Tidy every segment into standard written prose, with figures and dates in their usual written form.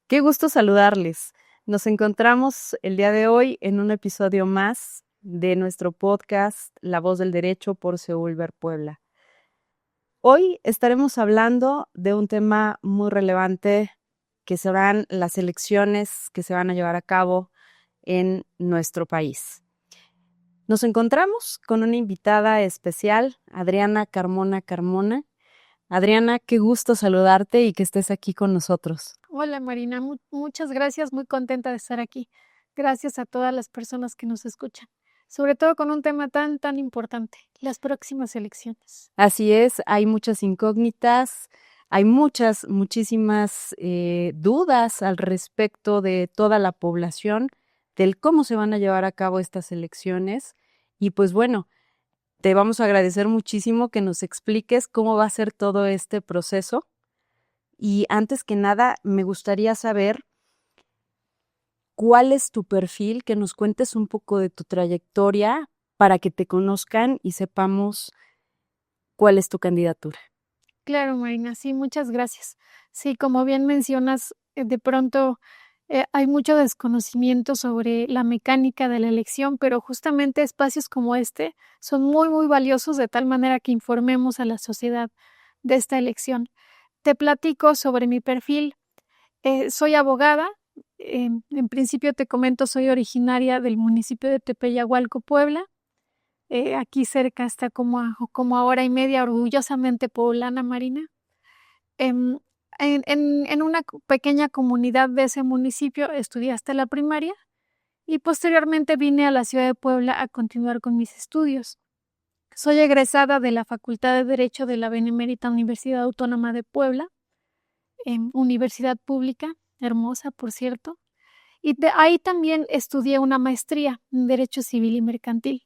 Qué gusto saludarles. Nos encontramos el día de hoy en un episodio más de nuestro podcast La Voz del Derecho por Seúl Puebla. Hoy estaremos hablando de un tema muy relevante que serán las elecciones que se van a llevar a cabo en nuestro país. Nos encontramos con una invitada especial, Adriana Carmona. Adriana, qué gusto saludarte y que estés aquí con nosotros. Hola Marina, muchas gracias, muy contenta de estar aquí. Gracias a todas las personas que nos escuchan, sobre todo con un tema tan importante, las próximas elecciones. Así es, hay muchas incógnitas, hay muchísimas dudas al respecto de toda la población, del cómo se van a llevar a cabo estas elecciones. Y pues bueno, te vamos a agradecer muchísimo que nos expliques cómo va a ser todo este proceso. Y antes que nada, me gustaría saber cuál es tu perfil, que nos cuentes un poco de tu trayectoria para que te conozcan y sepamos cuál es tu candidatura. Claro, Marina, sí, muchas gracias. Sí, como bien mencionas, de pronto hay mucho desconocimiento sobre la mecánica de la elección, pero justamente espacios como este son muy valiosos de tal manera que informemos a la sociedad de esta elección. Te platico sobre mi perfil. Soy abogada. En principio te comento, soy originaria del municipio de Tepeyagualco, Puebla. Aquí cerca está como a hora y media, orgullosamente poblana, Marina. Em, en una pequeña comunidad de ese municipio estudié hasta la primaria y posteriormente vine a la ciudad de Puebla a continuar con mis estudios. Soy egresada de la Facultad de Derecho de la Benemérita Universidad Autónoma de Puebla, universidad pública, hermosa, por cierto. Y de ahí también estudié una maestría en Derecho Civil y Mercantil.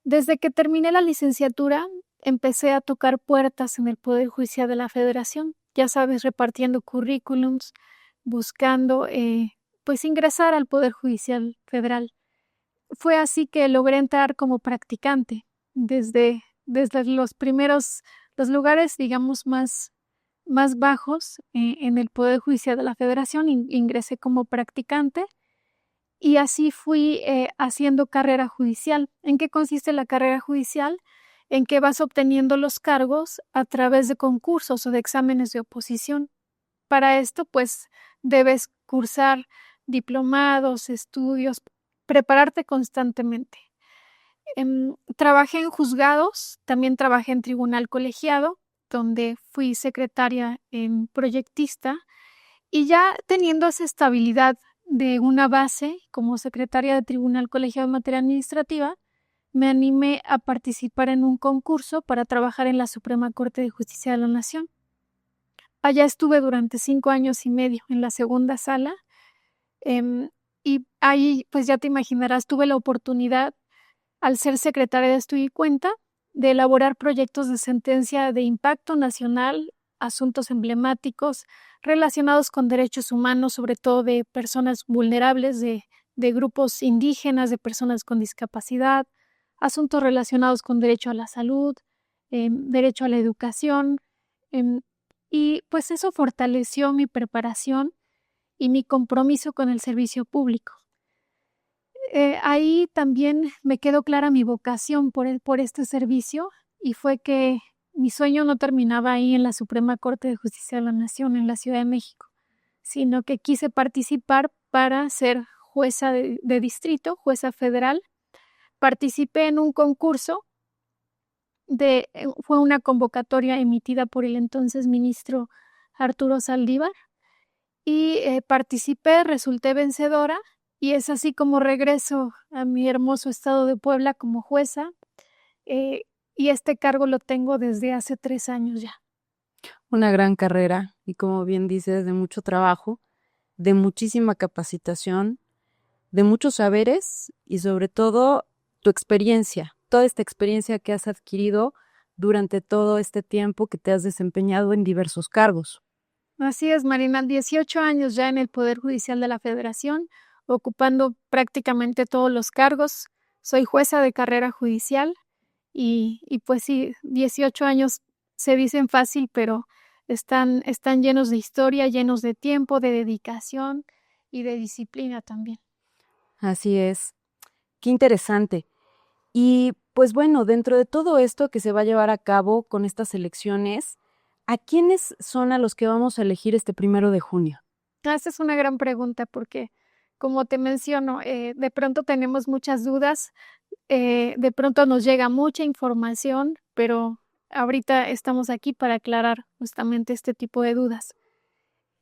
Desde que terminé la licenciatura, empecé a tocar puertas en el Poder Judicial de la Federación, ya sabes, repartiendo currículums, buscando pues ingresar al Poder Judicial Federal. Fue así que logré entrar como practicante desde los lugares, digamos, más bajos en el Poder Judicial de la Federación, ingresé como practicante y así fui haciendo carrera judicial. ¿En qué consiste la carrera judicial? En que vas obteniendo los cargos a través de concursos o de exámenes de oposición. Para esto, pues, debes cursar diplomados, estudios, prepararte constantemente. Trabajé en juzgados, también trabajé en tribunal colegiado, donde fui secretaria en proyectista, y ya teniendo esa estabilidad de una base como secretaria de tribunal colegiado en materia administrativa, me animé a participar en un concurso para trabajar en la Suprema Corte de Justicia de la Nación. Allá estuve durante 5 años y medio en la segunda sala, y ahí, pues ya te imaginarás, tuve la oportunidad, al ser secretaria de Estudio y Cuenta, de elaborar proyectos de sentencia de impacto nacional, asuntos emblemáticos relacionados con derechos humanos, sobre todo de personas vulnerables, de grupos indígenas, de personas con discapacidad, asuntos relacionados con derecho a la salud, derecho a la educación, em, y pues eso fortaleció mi preparación y mi compromiso con el servicio público. Ahí también me quedó clara mi vocación por este servicio, y fue que mi sueño no terminaba ahí en la Suprema Corte de Justicia de la Nación en la Ciudad de México, sino que quise participar para ser jueza de distrito, jueza federal. Participé en un concurso fue una convocatoria emitida por el entonces ministro Arturo Saldívar, y participé, resulté vencedora, y es así como regreso a mi hermoso estado de Puebla como jueza, eh, y este cargo lo tengo desde hace 3 años ya. Una gran carrera y, como bien dices, de mucho trabajo, de muchísima capacitación, de muchos saberes y sobre todo tu experiencia, toda esta experiencia que has adquirido durante todo este tiempo que te has desempeñado en diversos cargos. Así es, Marina, 18 años ya en el Poder Judicial de la Federación, ocupando prácticamente todos los cargos. Soy jueza de carrera judicial y pues sí, 18 años se dicen fácil, pero están llenos de historia, llenos de tiempo, de dedicación y de disciplina también. Así es. Qué interesante. Y pues bueno, dentro de todo esto que se va a llevar a cabo con estas elecciones, ¿a quiénes son a los que vamos a elegir este 1 de junio? Esa es una gran pregunta porque, como te menciono, de pronto tenemos muchas dudas, de pronto nos llega mucha información, pero ahorita estamos aquí para aclarar justamente este tipo de dudas.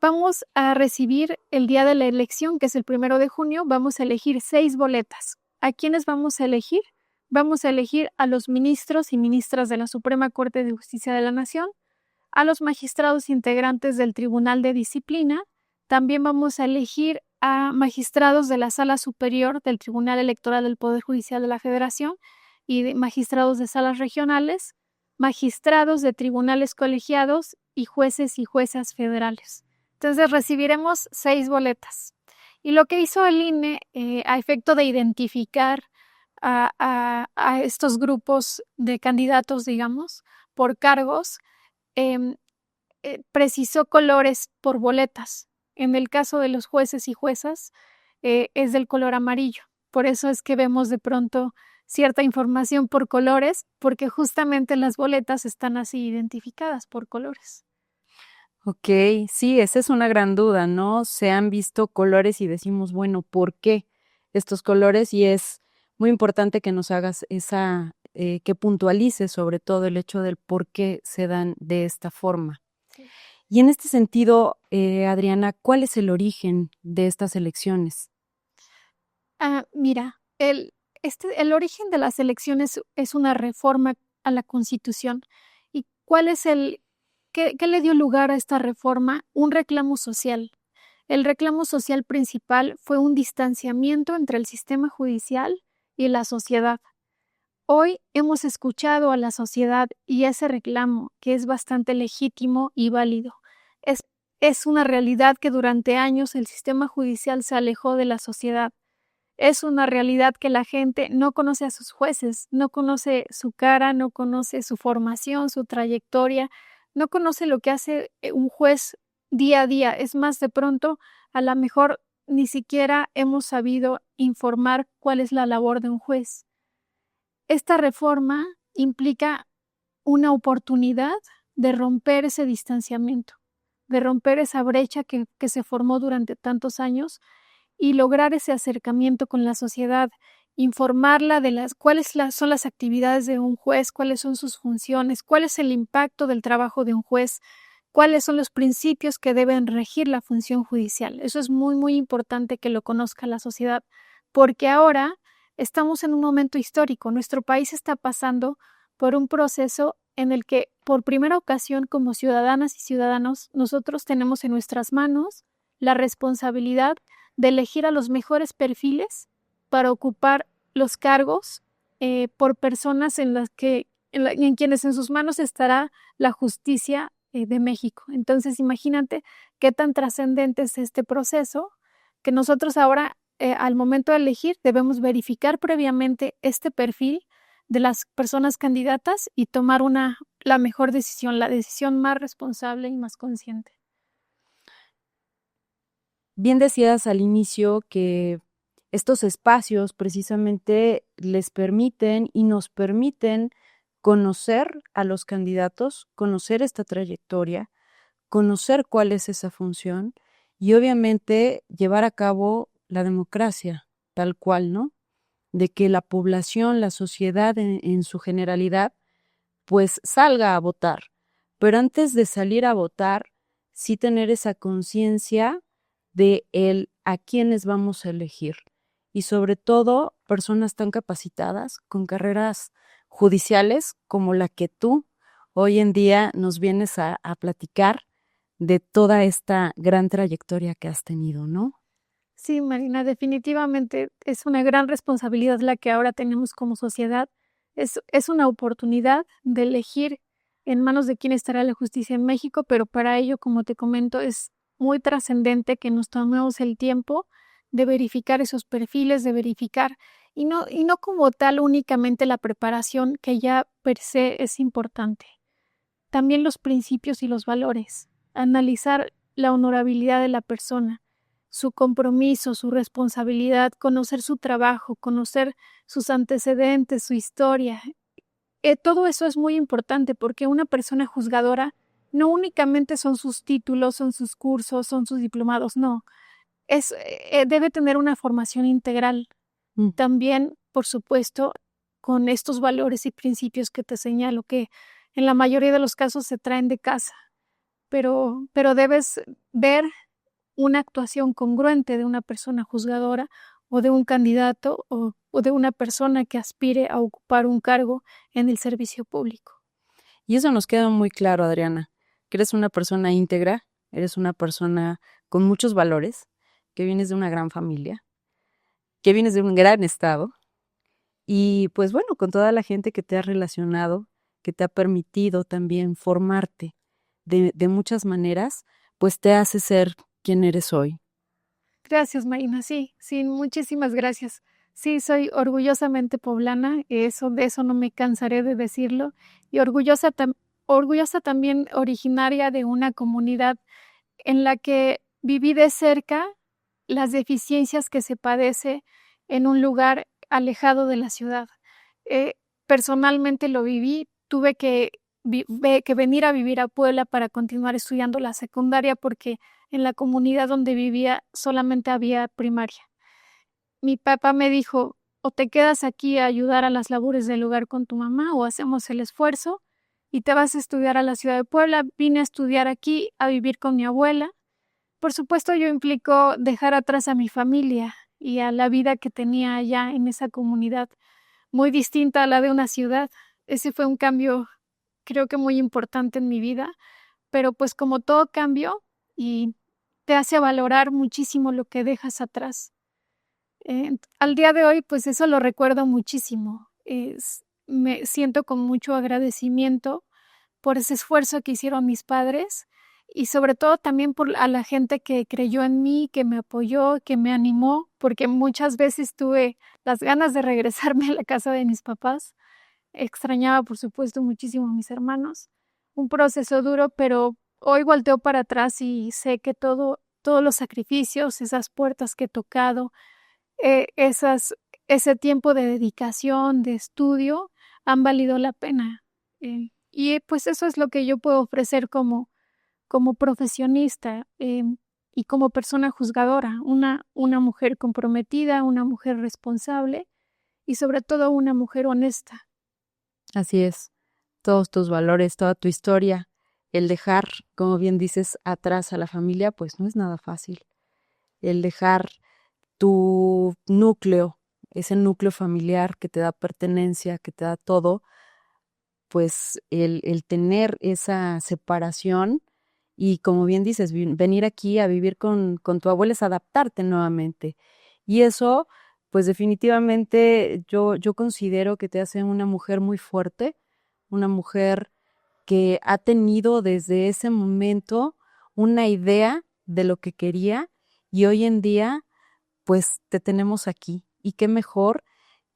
Vamos a recibir el día de la elección, que es el 1 de junio, vamos a elegir 6 boletas. ¿A quiénes vamos a elegir? Vamos a elegir a los ministros y ministras de la Suprema Corte de Justicia de la Nación, a los magistrados integrantes del Tribunal de Disciplina. También vamos a elegir a magistrados de la Sala Superior del Tribunal Electoral del Poder Judicial de la Federación y de magistrados de salas regionales, magistrados de tribunales colegiados y jueces y juezas federales. Entonces recibiremos 6 boletas. Y lo que hizo el INE a efecto de identificar a estos grupos de candidatos, digamos, por cargos, em, precisó colores por boletas. En el caso de los jueces y juezas, es del color amarillo. Por eso es que vemos de pronto cierta información por colores, porque justamente las boletas están así identificadas por colores. Ok, sí, esa es una gran duda, ¿no? Se han visto colores y decimos, bueno, ¿por qué estos colores? Y es muy importante que nos hagas que puntualices sobre todo el hecho del por qué se dan de esta forma. Sí. Y en este sentido, Adriana, ¿cuál es el origen de estas elecciones? Mira, el origen de las elecciones es una reforma a la Constitución. ¿Y cuál es qué le dio lugar a esta reforma? Un reclamo social. El reclamo social principal fue un distanciamiento entre el sistema judicial y la sociedad. Hoy hemos escuchado a la sociedad y ese reclamo, que es bastante legítimo y válido. Es, es una realidad que durante años el sistema judicial se alejó de la sociedad. Es una realidad que la gente no conoce a sus jueces, no conoce su cara, no conoce su formación, su trayectoria, no conoce lo que hace un juez día a día. Es más, de pronto, a lo mejor ni siquiera hemos sabido informar cuál es la labor de un juez. Esta reforma implica una oportunidad de romper ese distanciamiento, de romper esa brecha que se formó durante tantos años y lograr ese acercamiento con la sociedad, informarla de cuáles son las actividades de un juez, cuáles son sus funciones, cuál es el impacto del trabajo de un juez, cuáles son los principios que deben regir la función judicial. Eso es muy, muy importante que lo conozca la sociedad, porque ahora estamos en un momento histórico. Nuestro país está pasando por un proceso en el que, por primera ocasión, como ciudadanas y ciudadanos, nosotros tenemos en nuestras manos la responsabilidad de elegir a los mejores perfiles para ocupar los cargos por personas en quienes en sus manos estará la justicia de México. Entonces, imagínate qué tan trascendente es este proceso, que nosotros ahora, al momento de elegir, debemos verificar previamente este perfil de las personas candidatas y tomar la mejor decisión, la decisión más responsable y más consciente. Bien decías al inicio que estos espacios precisamente les permiten y nos permiten conocer a los candidatos, conocer esta trayectoria, conocer cuál es esa función y obviamente llevar a cabo la democracia tal cual, ¿no? De que la población, la sociedad en su generalidad, pues salga a votar. Pero antes de salir a votar, sí tener esa conciencia de el a quiénes vamos a elegir. Y sobre todo, personas tan capacitadas, con carreras judiciales como la que tú hoy en día nos vienes a platicar de toda esta gran trayectoria que has tenido, ¿no? Sí, Marina, definitivamente es una gran responsabilidad la que ahora tenemos como sociedad. Es una oportunidad de elegir en manos de quién estará la justicia en México, pero para ello, como te comento, es muy trascendente que nos tomemos el tiempo de verificar esos perfiles, de verificar, y no como tal únicamente la preparación, que ya per se es importante, también los principios y los valores, analizar la honorabilidad de la persona, su compromiso, su responsabilidad, conocer su trabajo, conocer sus antecedentes, su historia. Todo eso es muy importante porque una persona juzgadora no únicamente son sus títulos, son sus cursos, son sus diplomados, no. Debe tener una formación integral. También, por supuesto, con estos valores y principios que te señalo, que en la mayoría de los casos se traen de casa, pero debes ver una actuación congruente de una persona juzgadora o de un candidato o de una persona que aspire a ocupar un cargo en el servicio público. Y eso nos queda muy claro, Adriana, que eres una persona íntegra, eres una persona con muchos valores, que vienes de una gran familia, que vienes de un gran estado y pues bueno, con toda la gente que te ha relacionado, que te ha permitido también formarte de muchas maneras, pues te hace ser quien eres hoy. Gracias, Marina. Sí, muchísimas gracias. Sí, soy orgullosamente poblana, de eso no me cansaré de decirlo, y orgullosa también originaria de una comunidad en la que viví de cerca las deficiencias que se padece en un lugar alejado de la ciudad. Personalmente lo viví, tuve que venir a vivir a Puebla para continuar estudiando la secundaria porque en la comunidad donde vivía solamente había primaria. Mi papá me dijo, o te quedas aquí a ayudar a las labores del hogar con tu mamá o hacemos el esfuerzo y te vas a estudiar a la ciudad de Puebla. Vine a estudiar aquí, a vivir con mi abuela. Por supuesto, ello implicó dejar atrás a mi familia y a la vida que tenía allá en esa comunidad, muy distinta a la de una ciudad. Ese fue un cambio, creo que muy importante en mi vida, pero pues como todo cambio y te hace valorar muchísimo lo que dejas atrás. Al día de hoy, pues eso lo recuerdo muchísimo. Me siento con mucho agradecimiento por ese esfuerzo que hicieron mis padres y sobre todo también por a la gente que creyó en mí, que me apoyó, que me animó, porque muchas veces tuve las ganas de regresarme a la casa de mis papás. Extrañaba, por supuesto, muchísimo a mis hermanos. Un proceso duro, pero hoy volteo para atrás y sé que todos los sacrificios, esas puertas que he tocado, ese tiempo de dedicación, de estudio, han valido la pena. Y pues eso es lo que yo puedo ofrecer como profesionista y como persona juzgadora, una mujer comprometida, una mujer responsable y sobre todo una mujer honesta. Así es, todos tus valores, toda tu historia, el dejar, como bien dices, atrás a la familia, pues no es nada fácil. El dejar tu núcleo, ese núcleo familiar que te da pertenencia, que te da todo, pues el tener esa separación y como bien dices, venir aquí a vivir con tu abuela es adaptarte nuevamente. Y eso, pues definitivamente yo considero que te hace una mujer muy fuerte, una mujer que ha tenido desde ese momento una idea de lo que quería y hoy en día pues te tenemos aquí. Y qué mejor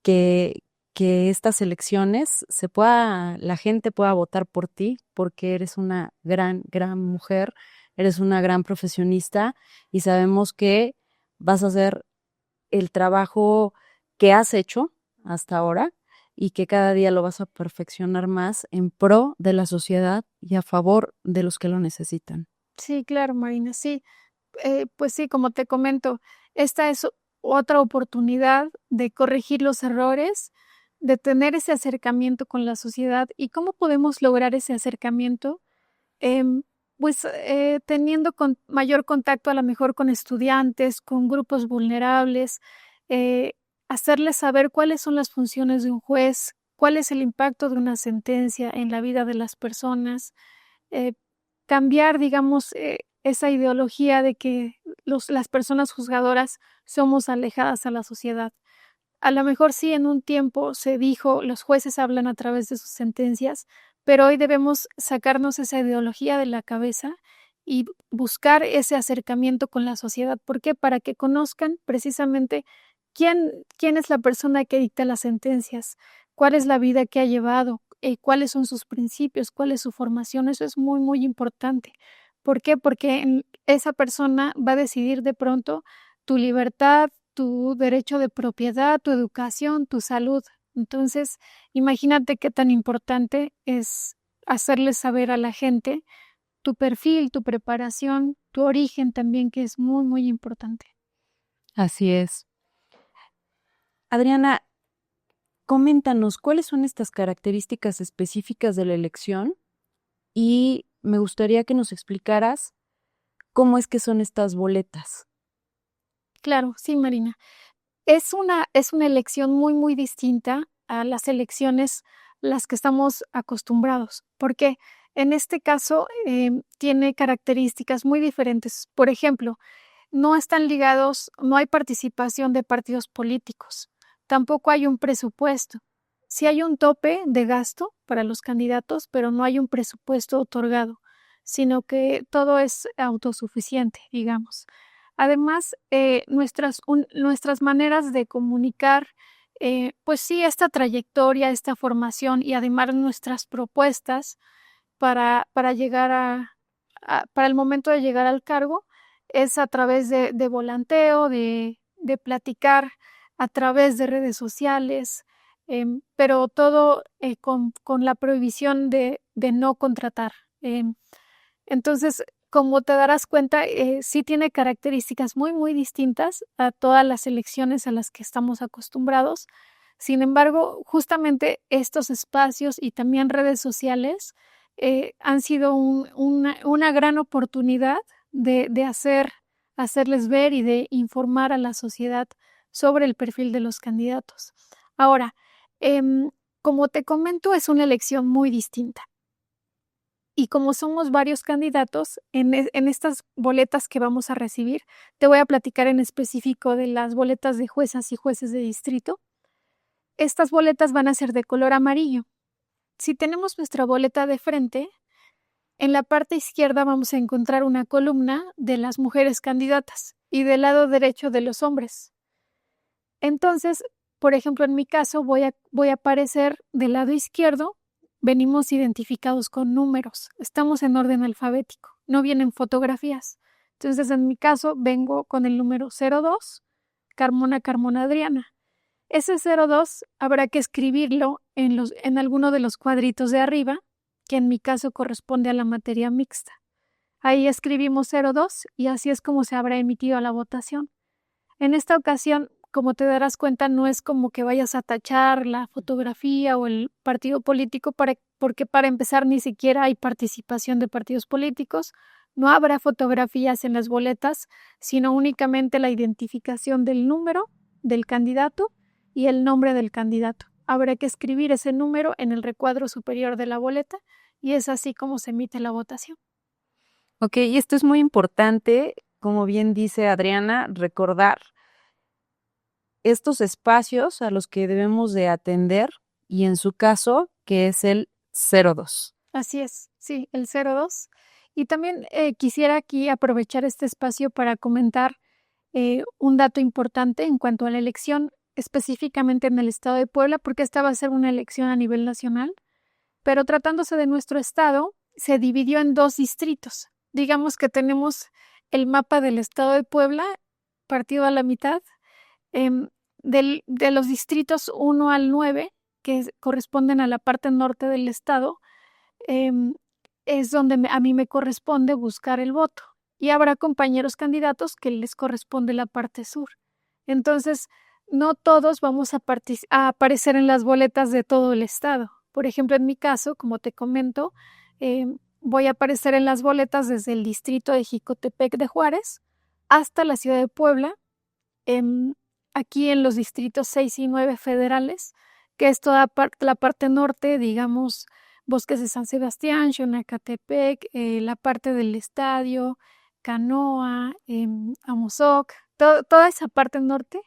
que, que estas elecciones la gente pueda votar por ti, porque eres una gran mujer, eres una gran profesionista y sabemos que vas a hacer el trabajo que has hecho hasta ahora y que cada día lo vas a perfeccionar más en pro de la sociedad y a favor de los que lo necesitan. Sí, claro, Marina, sí. Pues sí, como te comento, esta es otra oportunidad de corregir los errores, de tener ese acercamiento con la sociedad. ¿Y cómo podemos lograr ese acercamiento? Em, teniendo mayor contacto a lo mejor con estudiantes, con grupos vulnerables, eh, hacerles saber cuáles son las funciones de un juez, cuál es el impacto de una sentencia en la vida de las personas, eh, cambiar, digamos, esa ideología de que las personas juzgadoras somos alejadas a la sociedad. A lo mejor sí, en un tiempo se dijo, los jueces hablan a través de sus sentencias, pero hoy debemos sacarnos esa ideología de la cabeza y buscar ese acercamiento con la sociedad. ¿Por qué? Para que conozcan precisamente quién es la persona que dicta las sentencias, cuál es la vida que ha llevado, cuáles son sus principios, cuál es su formación. Eso es muy, muy importante. ¿Por qué? Porque esa persona va a decidir de pronto tu libertad, tu derecho de propiedad, tu educación, tu salud. Entonces, imagínate qué tan importante es hacerles saber a la gente tu perfil, tu preparación, tu origen también, que es muy, muy importante. Así es. Adriana, coméntanos, ¿cuáles son estas características específicas de la elección? Y me gustaría que nos explicaras cómo es que son estas boletas. Claro, sí, Marina. Es una elección muy, muy distinta a las elecciones las que estamos acostumbrados, porque en este caso tiene características muy diferentes. Por ejemplo, no están ligados, no hay participación de partidos políticos, tampoco hay un presupuesto. Sí hay un tope de gasto para los candidatos, pero no hay un presupuesto otorgado, sino que todo es autosuficiente, digamos. Además, nuestras maneras de comunicar, pues sí, esta trayectoria, esta formación y además nuestras propuestas para llegar para el momento de llegar al cargo, es a través de volanteo, de platicar a través de redes sociales, pero todo con la prohibición de no contratar. Entonces, como te darás cuenta, sí tiene características muy, muy distintas a todas las elecciones a las que estamos acostumbrados. Sin embargo, justamente estos espacios y también redes sociales han sido una gran oportunidad de hacerles ver y de informar a la sociedad sobre el perfil de los candidatos. Ahora, como te comento, es una elección muy distinta. Y como somos varios candidatos, en estas boletas que vamos a recibir, te voy a platicar en específico de las boletas de juezas y jueces de distrito. Estas boletas van a ser de color amarillo. Si tenemos nuestra boleta de frente, en la parte izquierda vamos a encontrar una columna de las mujeres candidatas y del lado derecho de los hombres. Entonces, por ejemplo, en mi caso voy a aparecer del lado izquierdo. Venimos identificados con números, estamos en orden alfabético, no vienen fotografías. Entonces, en mi caso, vengo con el número 02, Carmona Adriana. Ese 02 habrá que escribirlo en alguno de los cuadritos de arriba, que en mi caso corresponde a la materia mixta. Ahí escribimos 02 y así es como se habrá emitido la votación. En esta ocasión, como te darás cuenta, no es como que vayas a tachar la fotografía o el partido político, porque para empezar ni siquiera hay participación de partidos políticos, no habrá fotografías en las boletas, sino únicamente la identificación del número del candidato y el nombre del candidato. Habrá que escribir ese número en el recuadro superior de la boleta y es así como se emite la votación. Ok, y esto es muy importante, como bien dice Adriana, recordar estos espacios a los que debemos de atender y en su caso, que es el 02. Así es, sí, el 02. Y también quisiera aquí aprovechar este espacio para comentar un dato importante en cuanto a la elección, específicamente en el estado de Puebla, porque esta va a ser una elección a nivel nacional, pero tratándose de nuestro estado, se dividió en 2 distritos. Digamos que tenemos el mapa del estado de Puebla partido a la mitad, em, de los distritos 1 al 9, que corresponden a la parte norte del estado, em, es donde a mí me corresponde buscar el voto. Y habrá compañeros candidatos que les corresponde la parte sur. Entonces, no todos vamos a aparecer en las boletas de todo el estado. Por ejemplo, en mi caso, como te comento, voy a aparecer en las boletas desde el distrito de Jicotepec de Juárez hasta la ciudad de Puebla, aquí en los distritos 6 y 9 federales, que es toda la parte norte, digamos, Bosques de San Sebastián, Xonacatepec, la parte del estadio, Canoa, Amozoc, toda esa parte norte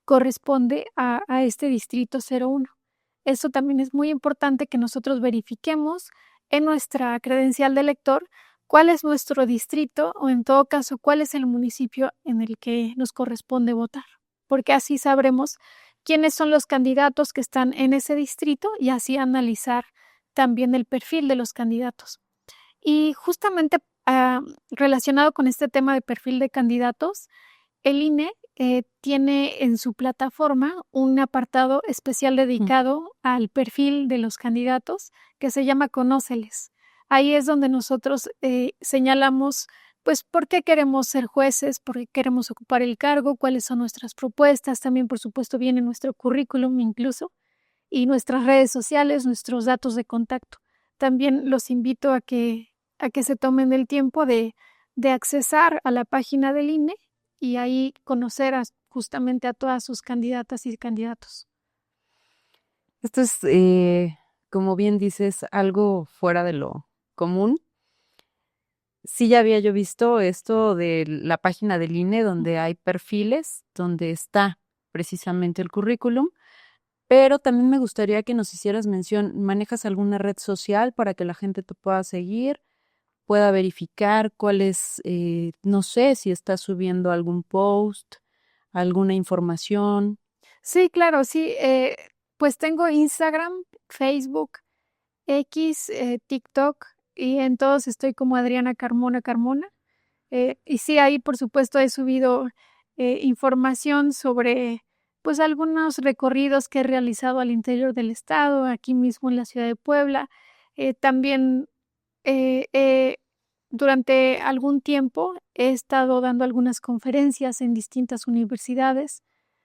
corresponde a este distrito 01. Eso también es muy importante que nosotros verifiquemos en nuestra credencial de elector cuál es nuestro distrito o en todo caso cuál es el municipio en el que nos corresponde votar, porque así sabremos quiénes son los candidatos que están en ese distrito y así analizar también el perfil de los candidatos. Y justamente relacionado con este tema de perfil de candidatos, el INE tiene en su plataforma un apartado especial dedicado al perfil de los candidatos que se llama Conóceles. Ahí es donde nosotros señalamos pues por qué queremos ser jueces, por qué queremos ocupar el cargo, cuáles son nuestras propuestas, también por supuesto viene nuestro currículum incluso y nuestras redes sociales, nuestros datos de contacto. También los invito a que se tomen el tiempo de accesar a la página del INE y ahí conocer justamente a todas sus candidatas y candidatos. Esto es, como bien dices, algo fuera de lo común. Sí, ya había yo visto esto de la página del INE, donde hay perfiles, donde está precisamente el currículum, pero también me gustaría que nos hicieras mención, ¿manejas alguna red social para que la gente te pueda seguir, pueda verificar cuál es, no sé, si estás subiendo algún post, alguna información? Sí, claro, sí. Pues tengo Instagram, Facebook, X, TikTok y en todos estoy como Adriana Carmona Carmona. Y sí, ahí por supuesto he subido información sobre pues algunos recorridos que he realizado al interior del estado, aquí mismo en la ciudad de Puebla. También eh, durante algún tiempo he estado dando algunas conferencias en distintas universidades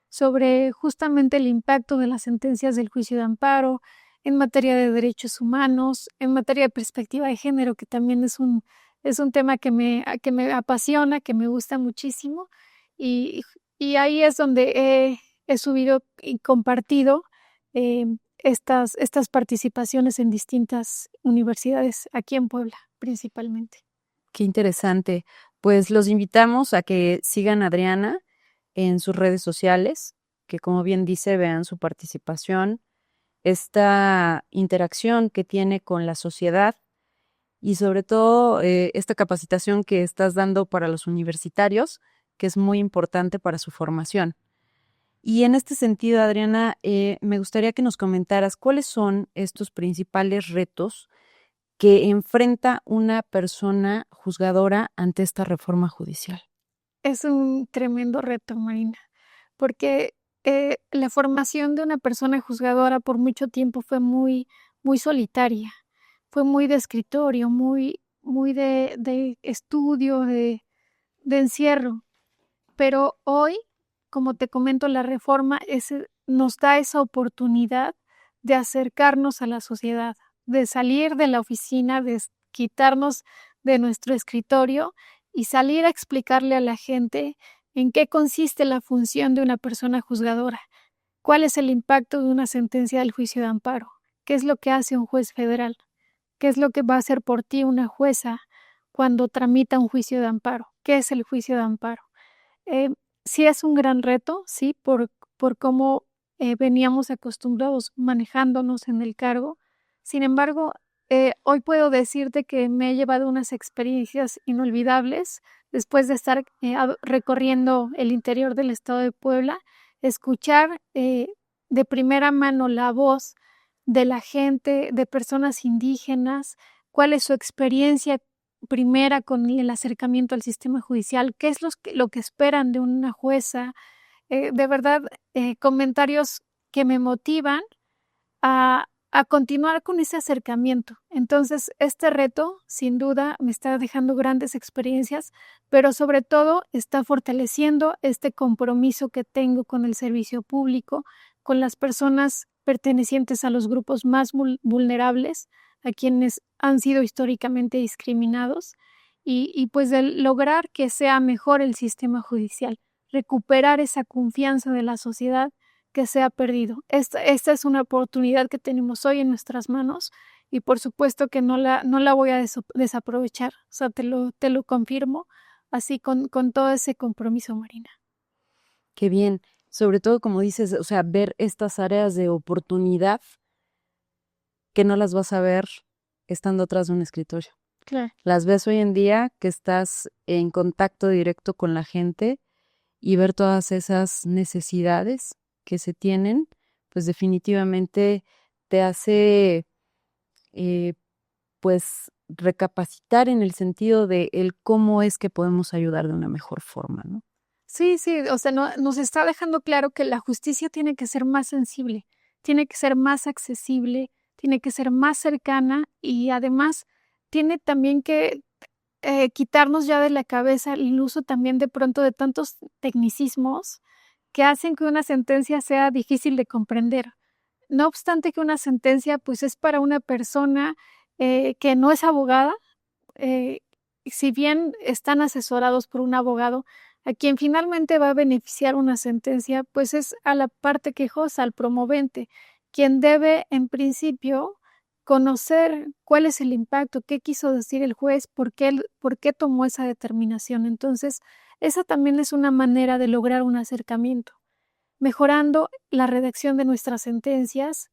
sobre justamente el impacto de las sentencias del juicio de amparo en materia de derechos humanos, en materia de perspectiva de género, que también es un tema que me apasiona, que me gusta muchísimo. Y, y ahí es donde he subido y compartido estas participaciones en distintas universidades aquí en Puebla, principalmente. Qué interesante. Pues los invitamos a que sigan a Adriana en sus redes sociales, que como bien dice, vean su participación, esta interacción que tiene con la sociedad y sobre todo esta capacitación que estás dando para los universitarios, que es muy importante para su formación. Y en este sentido, Adriana, me gustaría que nos comentaras cuáles son estos principales retos que enfrenta una persona juzgadora ante esta reforma judicial. Es un tremendo reto, Marina, porque la formación de una persona juzgadora por mucho tiempo fue muy solitaria, fue muy de escritorio, muy de estudio, de encierro. Pero hoy, como te comento, la reforma nos da esa oportunidad de acercarnos a la sociedad, de salir de la oficina, quitarnos de nuestro escritorio y salir a explicarle a la gente en qué consiste la función de una persona juzgadora, cuál es el impacto de una sentencia del juicio de amparo, qué es lo que hace un juez federal, qué es lo que va a hacer por ti una jueza cuando tramita un juicio de amparo, qué es el juicio de amparo. Eh, sí es un gran reto, sí, por cómo veníamos acostumbrados manejándonos en el cargo. Sin embargo, hoy puedo decirte que me he llevado unas experiencias inolvidables después de estar recorriendo el interior del estado de Puebla, escuchar de primera mano la voz de la gente, de personas indígenas, cuál es su experiencia primera con el acercamiento al sistema judicial, qué es lo que esperan de una jueza, de verdad, comentarios que me motivan a continuar con ese acercamiento. Entonces, este reto, sin duda, me está dejando grandes experiencias, pero sobre todo está fortaleciendo este compromiso que tengo con el servicio público, con las personas pertenecientes a los grupos más vulnerables, a quienes han sido históricamente discriminados, y pues de lograr que sea mejor el sistema judicial, recuperar esa confianza de la sociedad que se ha perdido. Esta es una oportunidad que tenemos hoy en nuestras manos y por supuesto que no la voy a desaprovechar. O sea, te lo confirmo, así con todo ese compromiso, Marina. Qué bien, sobre todo como dices, o sea, ver estas áreas de oportunidad que no las vas a ver estando atrás de un escritorio. Claro. Las ves hoy en día que estás en contacto directo con la gente y ver todas esas necesidades que se tienen, pues definitivamente te hace pues recapacitar en el sentido de el cómo es que podemos ayudar de una mejor forma, ¿no? Sí, sí, o sea, nos está dejando claro que la justicia tiene que ser más sensible, tiene que ser más accesible, tiene que ser más cercana y además tiene también que quitarnos ya de la cabeza el uso también de pronto de tantos tecnicismos que hacen que una sentencia sea difícil de comprender. No obstante que una sentencia pues es para una persona que no es abogada, eh, si bien están asesorados por un abogado, a quien finalmente va a beneficiar una sentencia, pues es a la parte quejosa, al promovente, quien debe en principio conocer cuál es el impacto, qué quiso decir el juez, por qué tomó esa determinación. Entonces, esa también es una manera de lograr un acercamiento, mejorando la redacción de nuestras sentencias,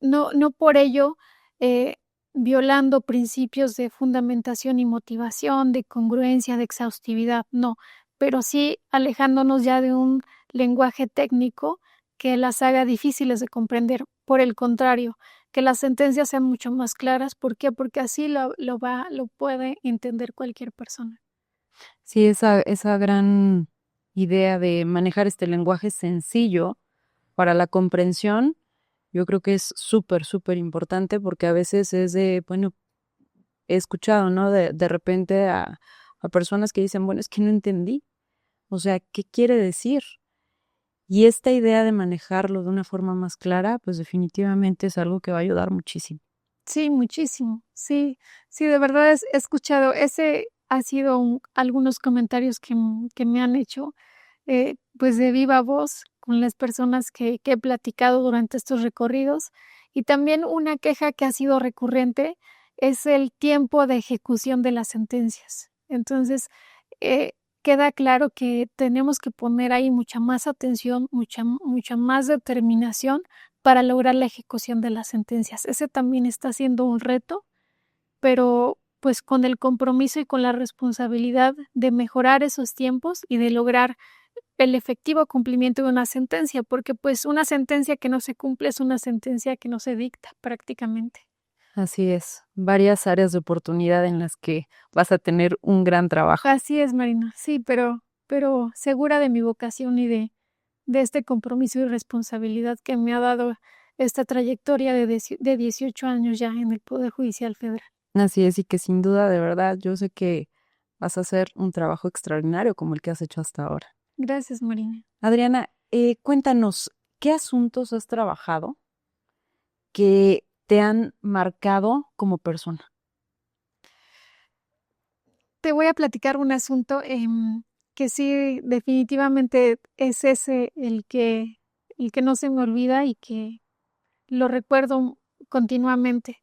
no por ello eh, violando principios de fundamentación y motivación, de congruencia, de exhaustividad, no, pero sí alejándonos ya de un lenguaje técnico que las haga difíciles de comprender. Por el contrario, que las sentencias sean mucho más claras. ¿Por qué? Porque así lo puede entender cualquier persona. Sí, esa gran idea de manejar este lenguaje sencillo para la comprensión, yo creo que es súper, súper importante porque a veces es de, bueno, he escuchado, ¿no? De repente a personas que dicen, bueno, es que no entendí, o sea, ¿qué quiere decir? Y esta idea de manejarlo de una forma más clara, pues definitivamente es algo que va a ayudar muchísimo. Sí, muchísimo. Sí, sí, de verdad he escuchado. Ese ha sido algunos comentarios que me han hecho, pues de viva voz con las personas que he platicado durante estos recorridos. Y también una queja que ha sido recurrente es el tiempo de ejecución de las sentencias. Entonces, eh, queda claro que tenemos que poner ahí mucha más atención, mucha más determinación para lograr la ejecución de las sentencias. Ese también está siendo un reto, pero pues con el compromiso y con la responsabilidad de mejorar esos tiempos y de lograr el efectivo cumplimiento de una sentencia, porque pues una sentencia que no se cumple es una sentencia que no se dicta prácticamente. Así es, varias áreas de oportunidad en las que vas a tener un gran trabajo. Así es, Marina, sí, pero segura de mi vocación y de este compromiso y responsabilidad que me ha dado esta trayectoria de 18 años ya en el Poder Judicial Federal. Así es, y que sin duda, de verdad, yo sé que vas a hacer un trabajo extraordinario como el que has hecho hasta ahora. Gracias, Marina. Adriana, cuéntanos, ¿qué asuntos has trabajado que te han marcado como persona? Te voy a platicar un asunto que sí, definitivamente es ese el que no se me olvida y que lo recuerdo continuamente.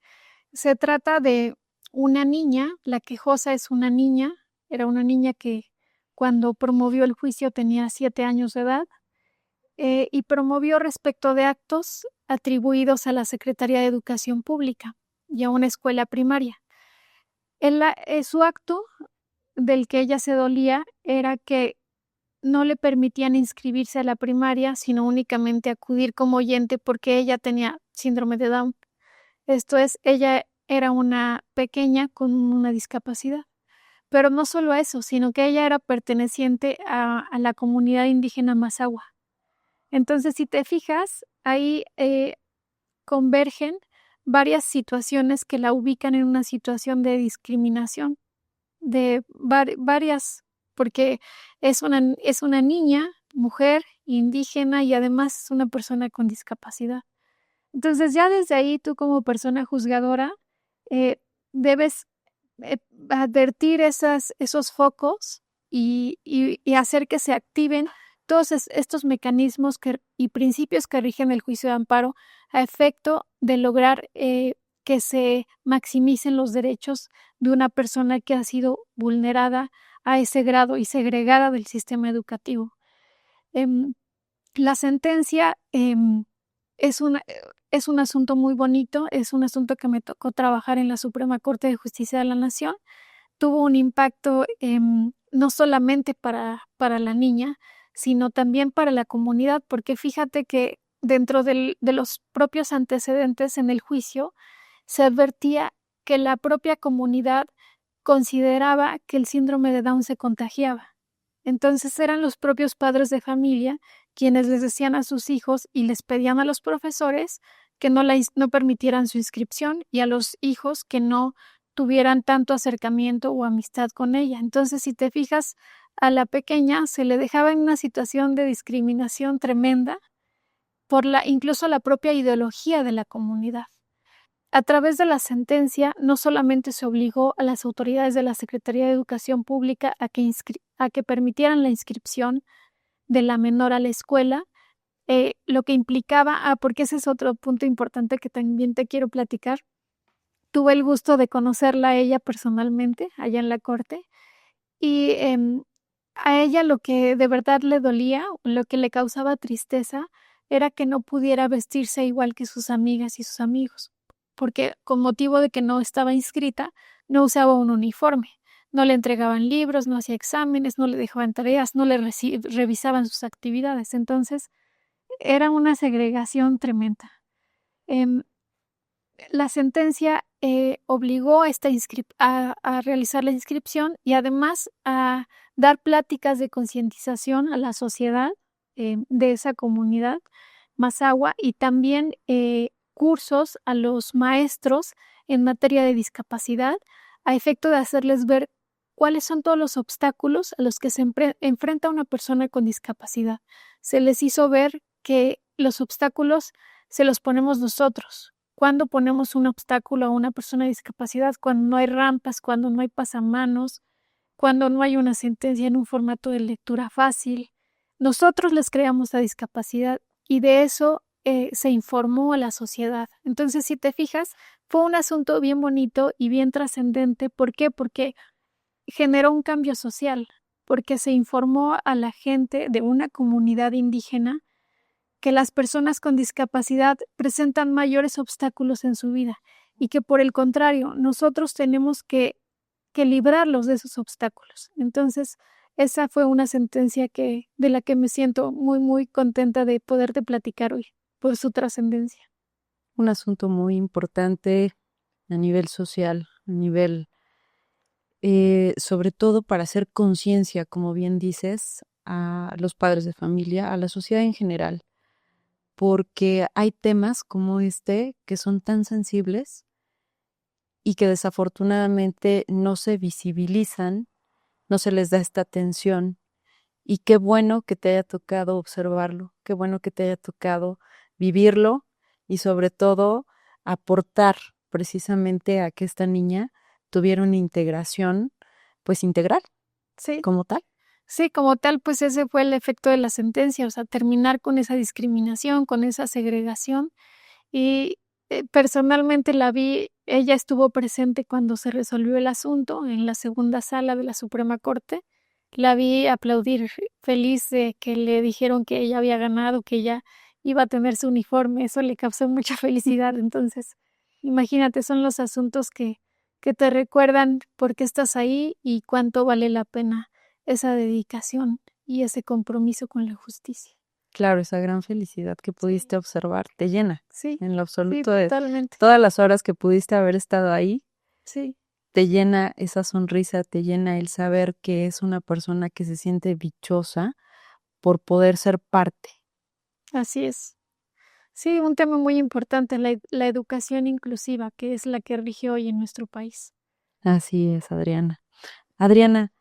Se trata de una niña, la quejosa es una niña, era una niña que cuando promovió el juicio tenía 7 años de edad, y promovió respecto de actos atribuidos a la Secretaría de Educación Pública y a una escuela primaria. Su acto del que ella se dolía era que no le permitían inscribirse a la primaria, sino únicamente acudir como oyente porque ella tenía síndrome de Down. Esto es, ella era una pequeña con una discapacidad. Pero no solo eso, sino que ella era perteneciente a la comunidad indígena Mazahua. Entonces, si te fijas, ahí convergen varias situaciones que la ubican en una situación de discriminación, de varias, porque es una niña, mujer, indígena y además es una persona con discapacidad. Entonces, ya desde ahí tú como persona juzgadora eh, debes advertir esos focos y hacer que se activen todos estos mecanismos y principios que rigen el juicio de amparo a efecto de lograr que se maximicen los derechos de una persona que ha sido vulnerada a ese grado y segregada del sistema educativo. Em, la sentencia es es un asunto muy bonito, es un asunto que me tocó trabajar en la Suprema Corte de Justicia de la Nación. Tuvo un impacto no solamente para la niña, sino también para la comunidad, porque fíjate que dentro de los propios antecedentes en el juicio, se advertía que la propia comunidad consideraba que el síndrome de Down se contagiaba. Entonces eran los propios padres de familia quienes les decían a sus hijos y les pedían a los profesores que no permitieran su inscripción, y a los hijos que no tuvieran tanto acercamiento o amistad con ella. Entonces, si te fijas, a la pequeña se le dejaba en una situación de discriminación tremenda por incluso la propia ideología de la comunidad. A través de la sentencia, no solamente se obligó a las autoridades de la Secretaría de Educación Pública a que permitieran la inscripción de la menor a la escuela, lo que implicaba, porque ese es otro punto importante que también te quiero platicar. Tuve el gusto de conocerla a ella personalmente allá en la corte, y a ella lo que de verdad le dolía, lo que le causaba tristeza, era que no pudiera vestirse igual que sus amigas y sus amigos, porque con motivo de que no estaba inscrita, no usaba un uniforme, no le entregaban libros, no hacía exámenes, no le dejaban tareas, no le revisaban sus actividades. Entonces, era una segregación tremenda. Em, la sentencia obligó a realizar la inscripción, y además a dar pláticas de concientización a la sociedad de esa comunidad Mazahua, y también cursos a los maestros en materia de discapacidad, a efecto de hacerles ver cuáles son todos los obstáculos a los que se enfrenta una persona con discapacidad. Se les hizo ver que los obstáculos se los ponemos nosotros. ¿Cuándo ponemos un obstáculo a una persona de discapacidad? Cuando no hay rampas, cuando no hay pasamanos, cuando no hay una sentencia en un formato de lectura fácil. Nosotros les creamos la discapacidad, y de eso se informó a la sociedad. Entonces, si te fijas, fue un asunto bien bonito y bien trascendente. ¿Por qué? Porque generó un cambio social, porque se informó a la gente de una comunidad indígena que las personas con discapacidad presentan mayores obstáculos en su vida, y que por el contrario, nosotros tenemos que librarlos de esos obstáculos. Entonces, esa fue una sentencia de la que me siento muy, muy contenta de poderte platicar hoy, por su trascendencia. Un asunto muy importante a nivel social, a nivel, sobre todo para hacer conciencia, como bien dices, a los padres de familia, a la sociedad en general, porque hay temas como este que son tan sensibles y que desafortunadamente no se visibilizan, no se les da esta atención. Y qué bueno que te haya tocado observarlo, qué bueno que te haya tocado vivirlo, y sobre todo aportar precisamente a que esta niña tuviera una integración, pues integral, Sí. como tal. Sí, como tal, pues ese fue el efecto de la sentencia, o sea, terminar con esa discriminación, con esa segregación. Y personalmente la vi, ella estuvo presente cuando se resolvió el asunto en la segunda sala de la Suprema Corte. La vi aplaudir feliz de que le dijeron que ella había ganado, que ella iba a tener su uniforme. Eso le causó mucha felicidad. Entonces, imagínate, son los asuntos que te recuerdan por qué estás ahí y cuánto vale la pena esa dedicación y ese compromiso con la justicia. Claro, esa gran felicidad que pudiste observar te llena Sí, en lo sí, absoluto de totalmente. todas las horas que pudiste haber estado ahí. Sí, Te llena esa sonrisa, te llena el saber que es una persona que se siente dichosa por poder ser parte. así es. Sí, un tema muy importante, la educación inclusiva, que es la que rige hoy en nuestro país. Así es, Adriana. Adriana,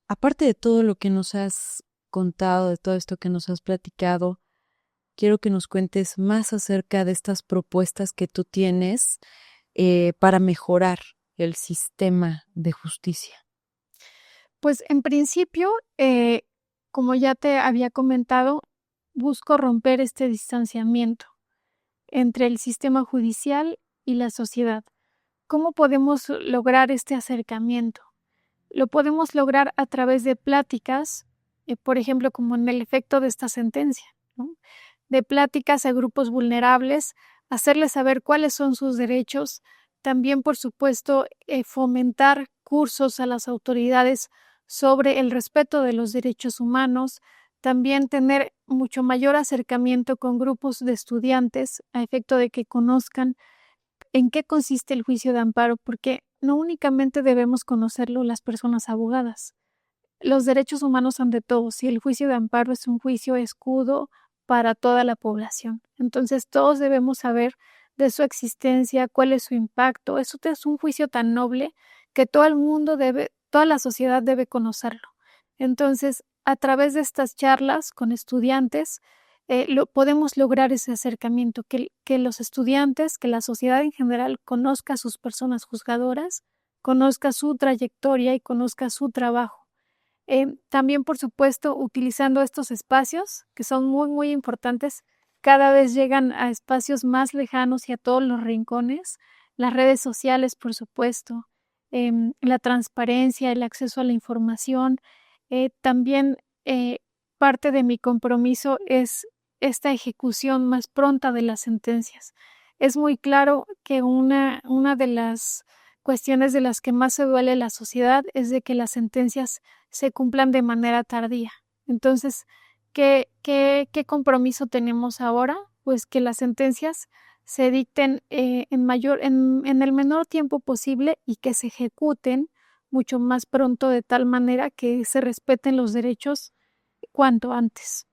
aparte de todo lo que nos has contado, de todo esto que nos has platicado, quiero que nos cuentes más acerca de estas propuestas que tú tienes para mejorar el sistema de justicia. Pues en principio, como ya te había comentado, busco romper este distanciamiento entre el sistema judicial y la sociedad. ¿Cómo podemos lograr este acercamiento? Lo podemos lograr a través de pláticas, por ejemplo, como en el efecto de esta sentencia, ¿no? De pláticas a grupos vulnerables, hacerles saber cuáles son sus derechos. También, por supuesto, fomentar cursos a las autoridades sobre el respeto de los derechos humanos. También tener mucho mayor acercamiento con grupos de estudiantes a efecto de que conozcan en qué consiste el juicio de amparo, porque no únicamente debemos conocerlo las personas abogadas. Los derechos humanos ante todos, y el juicio de amparo es un juicio escudo para toda la población. Entonces, todos debemos saber de su existencia, cuál es su impacto. Eso es un juicio tan noble que todo el mundo debe, toda la sociedad debe conocerlo. Entonces, a través de estas charlas con estudiantes, podemos lograr ese acercamiento, que los estudiantes, que la sociedad en general conozca a sus personas juzgadoras, conozca su trayectoria y conozca su trabajo. También, por supuesto, utilizando estos espacios que son muy, muy importantes, cada vez llegan a espacios más lejanos y a todos los rincones, las redes sociales, por supuesto, la transparencia, el acceso a la información. También parte de mi compromiso es esta ejecución más pronta de las sentencias. Es muy claro que una de las cuestiones de las que más se duele la sociedad es de que las sentencias se cumplan de manera tardía. Entonces, ¿qué compromiso tenemos ahora? Pues que las sentencias se dicten en el menor tiempo posible y que se ejecuten mucho más pronto, de tal manera que se respeten los derechos cuanto antes.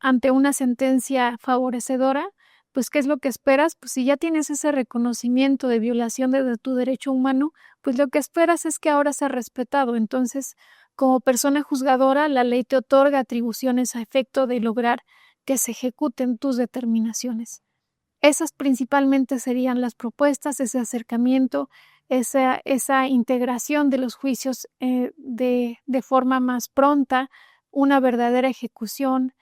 Ante una sentencia favorecedora, pues, ¿qué es lo que esperas? Pues, si ya tienes ese reconocimiento de violación de tu derecho humano, pues, lo que esperas es que ahora sea respetado. Entonces, como persona juzgadora, la ley te otorga atribuciones a efecto de lograr que se ejecuten tus determinaciones. Esas principalmente serían las propuestas, ese acercamiento, esa integración de los juicios de forma más pronta, una verdadera ejecución,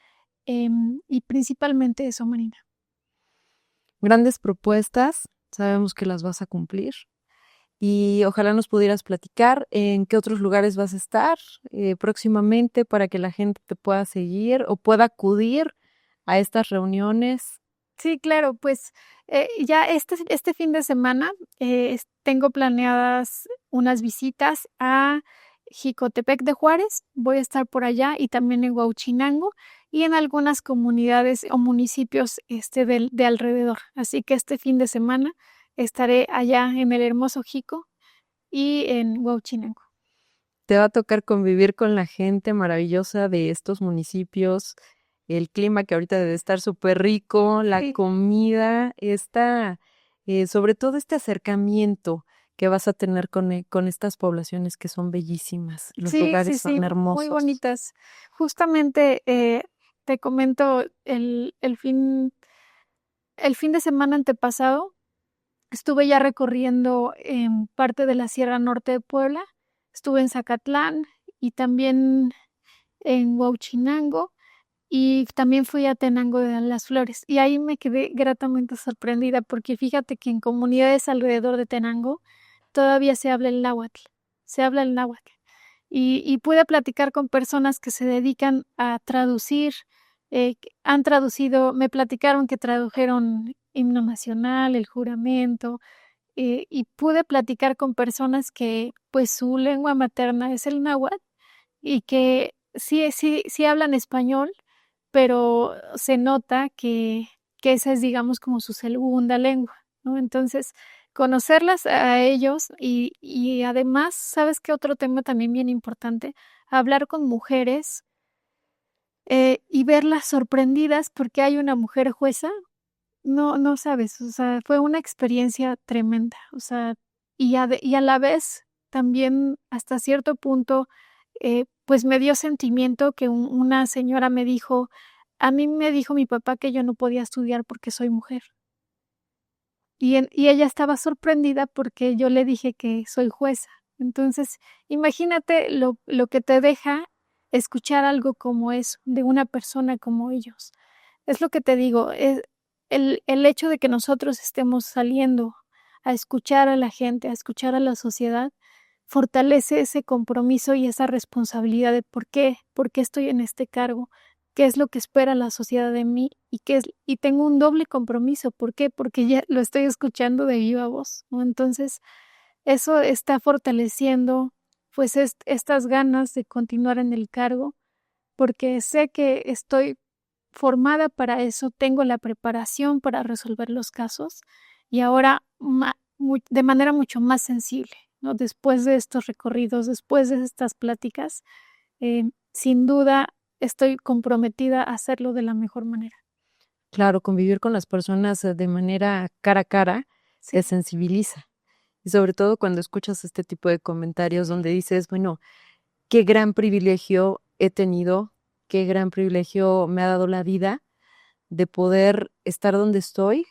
y principalmente eso, Marina. Grandes propuestas, sabemos que las vas a cumplir y ojalá nos pudieras platicar en qué otros lugares vas a estar próximamente para que la gente te pueda seguir o pueda acudir a estas reuniones. Sí, claro, pues ya este fin de semana tengo planeadas unas visitas a Jicotepec de Juárez, voy a estar por allá y también en Huauchinango y en algunas comunidades o municipios de alrededor. Así que este fin de semana estaré allá en el hermoso Jico y en Huauchinango. Te va a tocar convivir con la gente maravillosa de estos municipios, el clima que ahorita debe estar súper rico, la Sí. comida, sobre todo este acercamiento que vas a tener con estas poblaciones que son bellísimas. Los Sí, lugares sí, sí, son muy hermosos. bonitas. Justamente te comento el fin de semana antepasado estuve ya recorriendo parte de la Sierra Norte de Puebla, estuve en Zacatlán y también en Huauchinango y también fui a Tenango de las Flores y ahí me quedé gratamente sorprendida porque fíjate que en comunidades alrededor de Tenango todavía se habla el náhuatl, se habla el náhuatl. Y pude platicar con personas que se dedican a traducir, que han traducido, me platicaron que tradujeron himno nacional, el juramento, y pude platicar con personas que, pues, su lengua materna es el náhuatl y que sí hablan español, pero se nota que esa es, digamos, como su segunda lengua, ¿no? Entonces, conocerlas a ellos y además, ¿sabes qué otro tema también bien importante? Hablar con mujeres, y verlas sorprendidas porque hay una mujer jueza, no sabes, o sea, fue una experiencia tremenda, o sea, y a la vez también hasta cierto punto, pues me dio sentimiento que una señora me dijo: "A mí me dijo mi papá que yo no podía estudiar porque soy mujer". Y ella estaba sorprendida porque yo le dije que soy jueza. Entonces, imagínate lo que te deja escuchar algo como eso, de una persona como ellos. Es lo que te digo, el hecho de que nosotros estemos saliendo a escuchar a la gente, a escuchar a la sociedad, fortalece ese compromiso y esa responsabilidad de por qué estoy en este cargo, qué es lo que espera la sociedad de mí y tengo un doble compromiso, ¿por qué? Porque ya lo estoy escuchando de viva voz, ¿no? Entonces, eso está fortaleciendo, pues, estas ganas de continuar en el cargo, porque sé que estoy formada para eso, tengo la preparación para resolver los casos y ahora de manera mucho más sensible, ¿no? Después de estos recorridos, después de estas pláticas, sin duda estoy comprometida a hacerlo de la mejor manera. Claro, convivir con las personas de manera cara a cara te Sí. sensibiliza. Y sobre todo cuando escuchas este tipo de comentarios donde dices, bueno, qué gran privilegio he tenido, qué gran privilegio me ha dado la vida de poder estar donde estoy,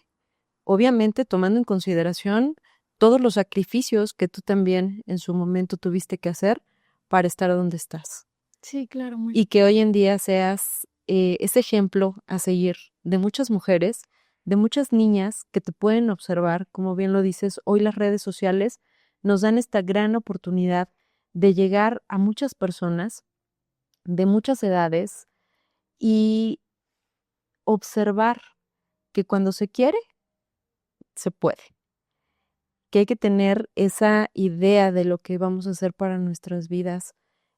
obviamente tomando en consideración todos los sacrificios que tú también en su momento tuviste que hacer para estar donde estás. Sí, claro, muy Y que hoy en día seas ese ejemplo a seguir de muchas mujeres, de muchas niñas que te pueden observar, como bien lo dices, hoy las redes sociales nos dan esta gran oportunidad de llegar a muchas personas de muchas edades y observar que cuando se quiere, se puede, que hay que tener esa idea de lo que vamos a hacer para nuestras vidas,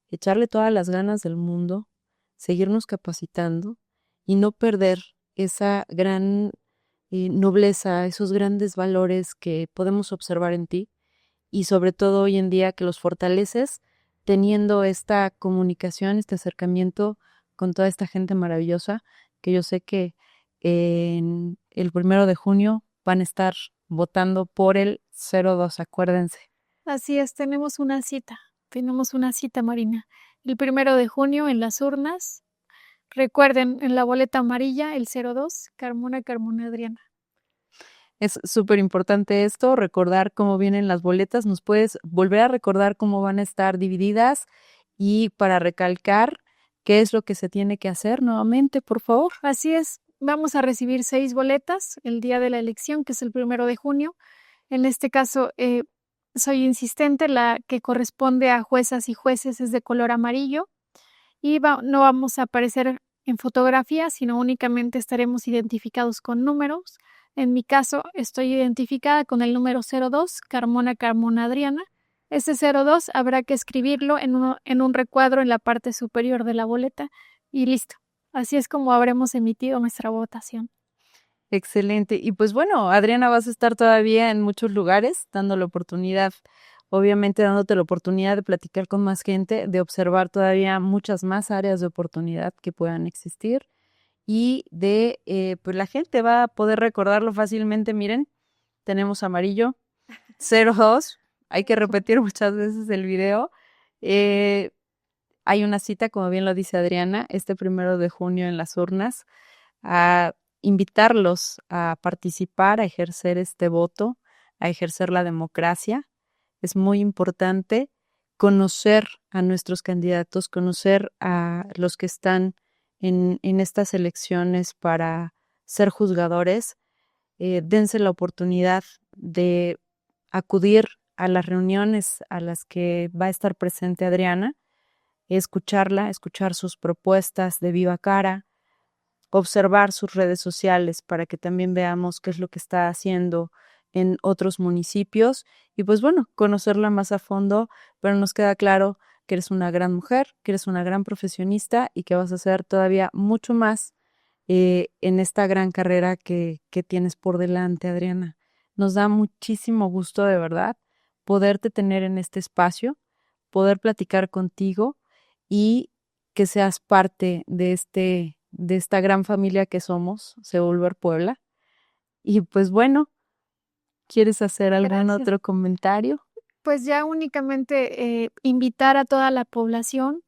echarle todas las ganas del mundo, seguirnos capacitando y no perder esa gran nobleza, esos grandes valores que podemos observar en ti y sobre todo hoy en día que los fortaleces teniendo esta comunicación, este acercamiento con toda esta gente maravillosa que yo sé que en el 1 de junio van a estar votando por el 02, acuérdense. Así es, tenemos una cita, Marina. El 1 de junio en las urnas. Recuerden, en la boleta amarilla, el 02, Carmona Adriana. Es súper importante esto, recordar cómo vienen las boletas. ¿Nos puedes volver a recordar cómo van a estar divididas? Y para recalcar, ¿qué es lo que se tiene que hacer nuevamente, por favor? Así es, vamos a recibir 6 boletas el día de la elección, que es el 1 de junio. En este caso, soy insistente, la que corresponde a juezas y jueces es de color amarillo y no vamos a aparecer en fotografía, sino únicamente estaremos identificados con números. En mi caso, estoy identificada con el número 02, Carmona Adriana. Ese 02 habrá que escribirlo en un recuadro en la parte superior de la boleta y listo. Así es como habremos emitido nuestra votación. Excelente. Y pues bueno, Adriana, vas a estar todavía en muchos lugares, dando la oportunidad, obviamente dándote la oportunidad de platicar con más gente, de observar todavía muchas más áreas de oportunidad que puedan existir y de, pues la gente va a poder recordarlo fácilmente. Miren, tenemos amarillo, 02, hay que repetir muchas veces el video. Eh, Hay una cita, como bien lo dice Adriana, este 1 de junio en las urnas, a invitarlos a participar, a ejercer este voto, a ejercer la democracia. Es muy importante conocer a nuestros candidatos, conocer a los que están en estas elecciones para ser juzgadores. Dense la oportunidad de acudir a las reuniones a las que va a estar presente Adriana, escucharla, escuchar sus propuestas de viva cara, observar sus redes sociales para que también veamos qué es lo que está haciendo en otros municipios y pues bueno, conocerla más a fondo, pero nos queda claro que eres una gran mujer, que eres una gran profesionista y que vas a hacer todavía mucho más en esta gran carrera que tienes por delante, Adriana. Nos da muchísimo gusto, de verdad, poderte tener en este espacio, poder platicar contigo y que seas parte de esta gran familia que somos, Seúlver Puebla. Y pues bueno, ¿quieres hacer algún Gracias. otro comentario? Pues ya únicamente invitar a toda la población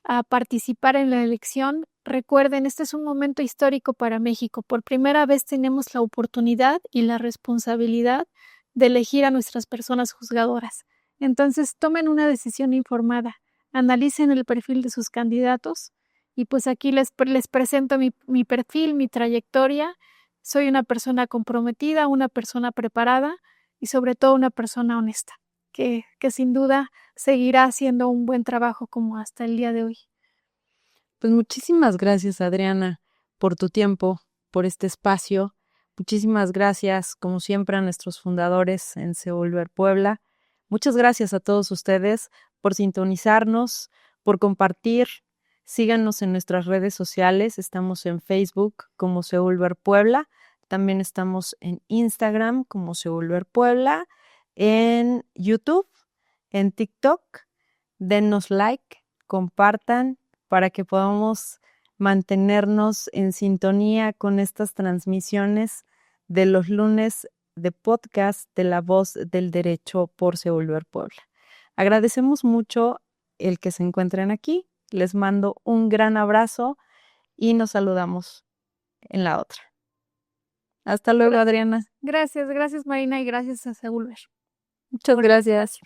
a participar en la elección. Recuerden, este es un momento histórico para México. Por primera vez tenemos la oportunidad y la responsabilidad de elegir a nuestras personas juzgadoras. Entonces, tomen una decisión informada, analicen el perfil de sus candidatos y pues aquí les presento mi perfil, mi trayectoria. Soy una persona comprometida, una persona preparada y sobre todo una persona honesta, que sin duda seguirá haciendo un buen trabajo como hasta el día de hoy. Pues muchísimas gracias, Adriana, por tu tiempo, por este espacio. Muchísimas gracias, como siempre, a nuestros fundadores en Seúlver Puebla. Muchas gracias a todos ustedes por sintonizarnos, por compartir. Síganos en nuestras redes sociales. Estamos en Facebook como Seúlver Puebla. También estamos en Instagram como Seúlver Puebla. en YouTube, en TikTok. Denos like, compartan para que podamos mantenernos en sintonía con estas transmisiones de los lunes de podcast de La Voz del Derecho por Se Volver Puebla. Agradecemos mucho el que se encuentren aquí. Les mando un gran abrazo y nos saludamos en la otra. Hasta luego, Adriana. Gracias, gracias Marina y gracias a Seúl. Muchas gracias.